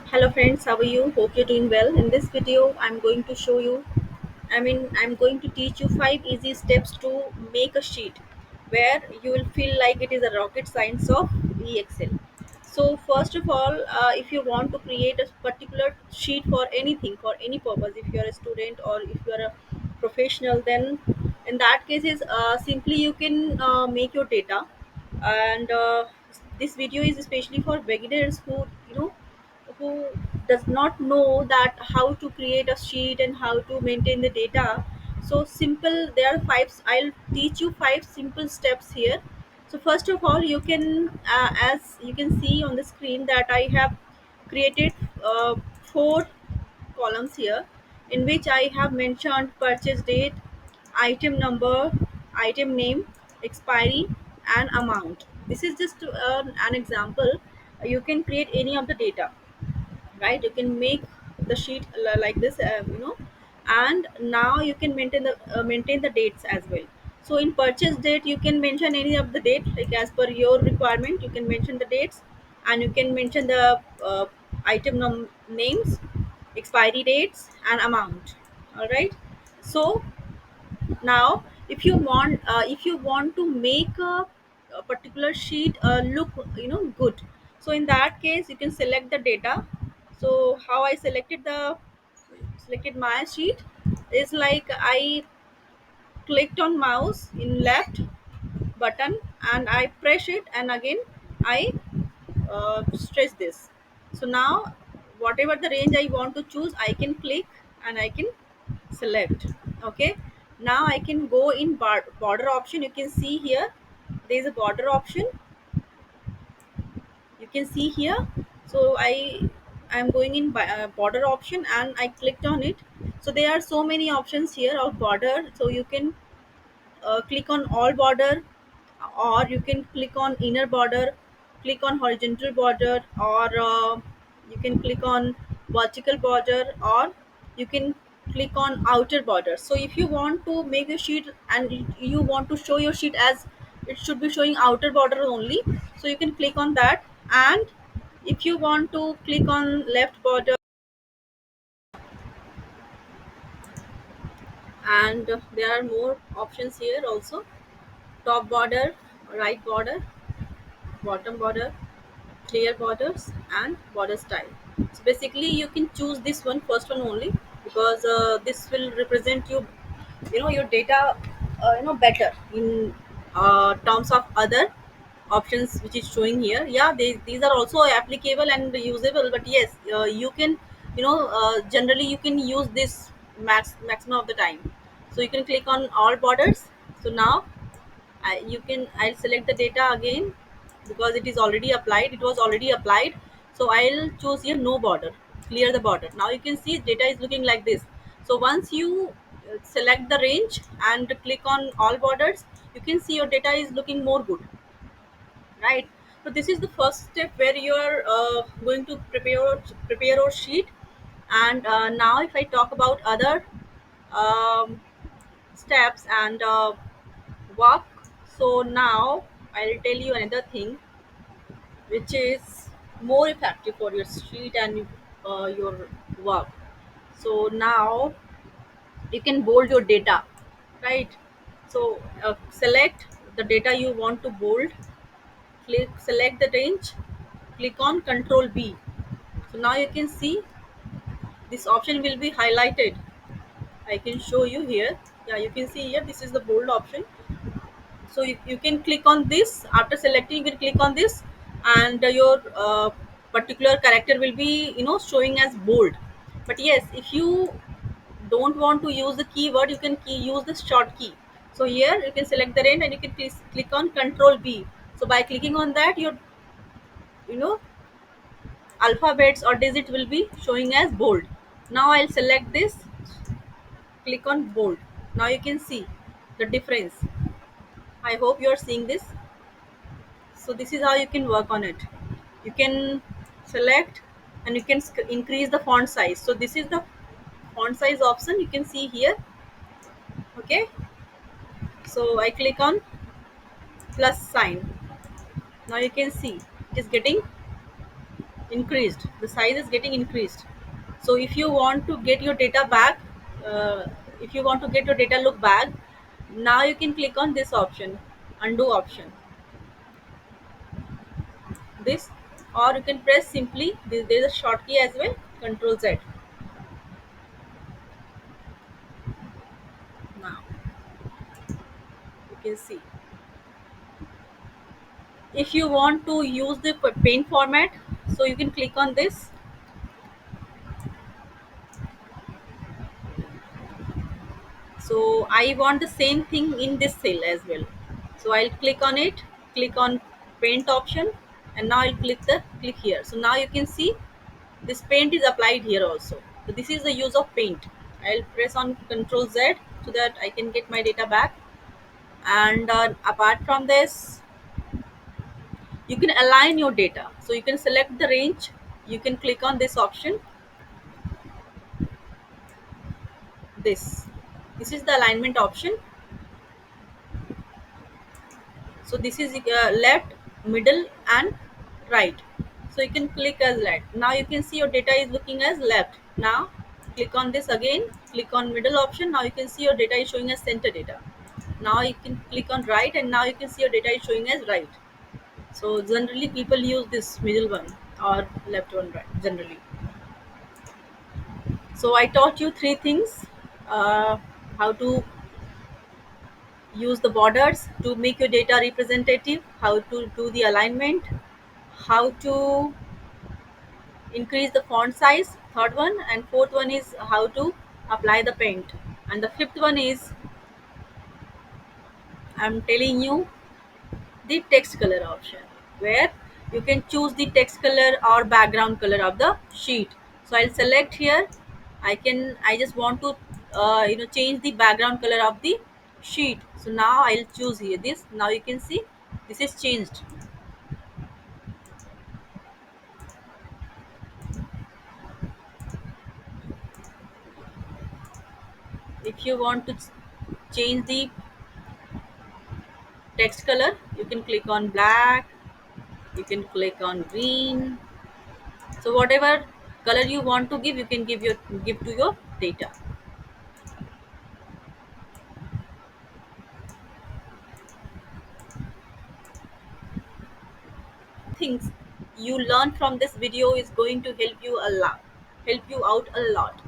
Hello friends, how are you? Hope you're doing well. In this video, I'm going to show you, I'm going to teach you 5 easy steps to make a sheet where you will feel like it is a rocket science of EXL. So first of all, if you want to create a particular sheet for anything, for any purpose, if you're a student or if you're a professional, then in that case is simply you can make your data and this video is especially for beginners who does not know that how to create a sheet and how to maintain the data. So simple, there are five. I'll teach you 5 simple steps here. So first of all, you can as you can see on the screen that I have created 4 columns here, in which I have mentioned purchase date, item number, item name, expiry, and amount. This is just an example. You can create any of the data, right? You can make the sheet like this, and now you can maintain the dates as well. So in purchase date, you can mention any of the date, like as per your requirement. You can mention the dates, and you can mention the names, expiry dates, and amount. All right. So now if you want to make a particular sheet look good, so in that case you can select the data. So how I selected my sheet is like I clicked on mouse in left button and I press it, and again I stretch this. So now whatever the range I want to choose, I can click and I can select. Okay, now I can go in border option. You can see here there is a border option, you can see here. So I'm going in border option and I clicked on it. So there are so many options here of border. So you can click on all border, or you can click on inner border, click on horizontal border, or you can click on vertical border, or you can click on outer border. So if you want to make a sheet and you want to show your sheet as it should be showing outer border only, so you can click on that. And if you want to click on left border, and there are more options here also: top border, right border, bottom border, clear borders, and border style. So basically you can choose this one, first one only, because this will represent your data better in terms of other options which is showing here. Yeah, these are also applicable and usable, but yes, you can generally you can use this maximum of the time. So you can click on all borders. So now I'll select the data again, because it is already applied, it was already applied. So I'll choose here no border, clear the border. Now you can see data is looking like this. So once you select the range and click on all borders, you can see your data is looking more good, right? So this is the first step where you are going to prepare your sheet. And now if I talk about other um, steps and work. So now I'll tell you another thing which is more effective for your street and your work. So now you can bold your data, right? So select the data you want to bold, click select the range, click on Control B. So now you can see this option will be highlighted. I can show you here. Yeah, you can see here this is the bold option. So you can click on this. After selecting, you can click on this, and your particular character will be showing as bold. But yes, if you don't want to use the keyword, you can use the short key. So here you can select the range and you can please click on Control B. So by clicking on that, your you know alphabets or digits will be showing as bold. Now I'll select this, click on bold. Now you can see the difference. I hope you are seeing this. So this is how you can work on it. You can select and you can increase the font size. So this is the font size option, you can see here. Okay, so I click on plus sign. Now you can see it is getting increased, the size is getting increased. So if you want to get your data back, uh, if you want to get your data look back, now you can click on this option, undo option, this, or you can press simply there's a short key as well, control Z. Now you can see, if you want to use the paint format, so you can click on this. So I want the same thing in this cell as well, so I'll click on it, click on paint option, and now I'll click here. So now you can see this paint is applied here also. So this is the use of paint. I'll press on Control Z so that I can get my data back. And apart from this, you can align your data, so you can select the range, you can click on this option, this is the alignment option. So this is left, middle, and right. So you can click as left. Now you can see your data is looking as left. Now click on this again, click on middle option. Now you can see your data is showing as center data. Now you can click on right, and now you can see your data is showing as right. So generally people use this middle one or left one, right, generally. So I taught you three things: how to use the borders to make your data representative, how to do the alignment, how to increase the font size, third one, and fourth one is how to apply the paint, and the fifth one is I'm telling you the text color option, where you can choose the text color or background color of the sheet. So I'll select here, I just want to change the background color of the sheet. So now I'll choose here this. Now you can see this is changed. If you want to change the text color, you can click on black, you can click on green. So whatever color you want to give, you can give to your data. Things you learn from this video is going to help you out a lot.